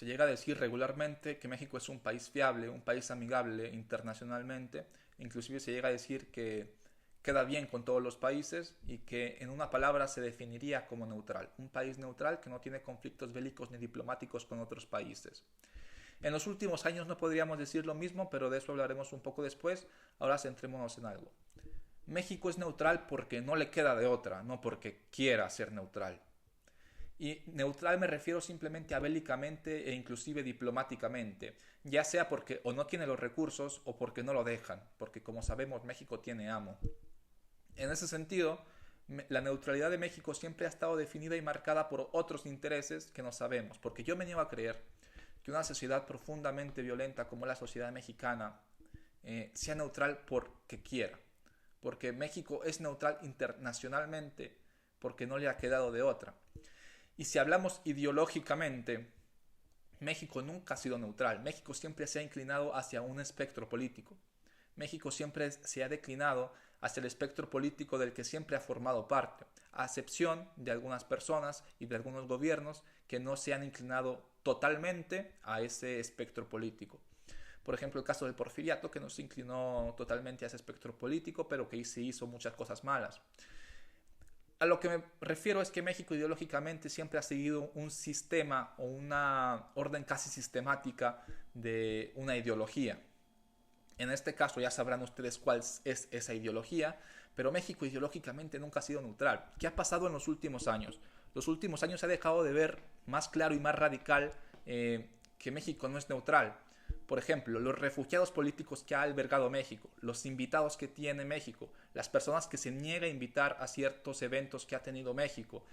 Se llega a decir regularmente que México es un país fiable, un país amigable internacionalmente. Inclusive se llega a decir que queda bien con todos los países y que en una palabra se definiría como neutral. Un país neutral que no tiene conflictos bélicos ni diplomáticos con otros países. En los últimos años no podríamos decir lo mismo, pero de eso hablaremos un poco después. Ahora centrémonos en algo. México es neutral porque no le queda de otra, no porque quiera ser neutral. Y neutral me refiero simplemente a bélicamente e inclusive diplomáticamente, ya sea porque o no tiene los recursos o porque no lo dejan, porque como sabemos México tiene amo. En ese sentido, la neutralidad de México siempre ha estado definida y marcada por otros intereses que no sabemos, porque yo me niego a creer que una sociedad profundamente violenta como la sociedad mexicana sea neutral porque quiera, porque México es neutral internacionalmente porque no le ha quedado de otra. Y si hablamos ideológicamente, México nunca ha sido neutral. México siempre se ha inclinado hacia un espectro político. México siempre se ha declinado hacia el espectro político del que siempre ha formado parte, a excepción de algunas personas y de algunos gobiernos que no se han inclinado totalmente a ese espectro político. Por ejemplo, el caso del Porfiriato, que no se inclinó totalmente a ese espectro político, pero que se hizo muchas cosas malas. A lo que me refiero es que México ideológicamente siempre ha seguido un sistema o una orden casi sistemática de una ideología. En este caso ya sabrán ustedes cuál es esa ideología, pero México ideológicamente nunca ha sido neutral. ¿Qué ha pasado en los últimos años? Los últimos años se ha dejado de ver más claro y más radical que México no es neutral. Por ejemplo, los refugiados políticos que ha albergado México, los invitados que tiene México, las personas que se niega a invitar a ciertos eventos que ha tenido México.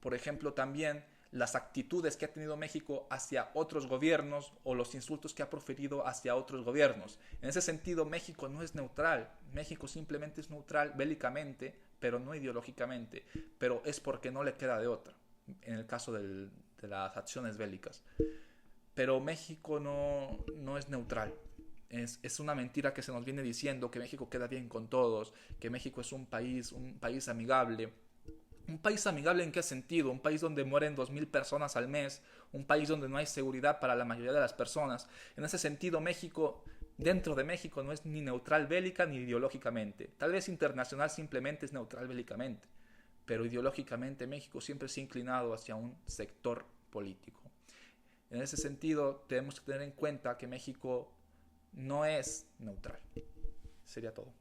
Por ejemplo, también las actitudes que ha tenido México hacia otros gobiernos o los insultos que ha proferido hacia otros gobiernos. En ese sentido, México no es neutral. México simplemente es neutral bélicamente, pero no ideológicamente. Pero es porque no le queda de otra, en el caso de las acciones bélicas. Pero México no es neutral. Es una mentira que se nos viene diciendo que México queda bien con todos, que México es un país amigable. ¿Un país amigable en qué sentido? Un país donde mueren 2000 personas al mes, un país donde no hay seguridad para la mayoría de las personas. En ese sentido, México, dentro de México, no es ni neutral bélica ni ideológicamente. Tal vez internacional simplemente es neutral bélicamente, pero ideológicamente México siempre se ha inclinado hacia un sector político. En ese sentido, tenemos que tener en cuenta que México no es neutral. Sería todo.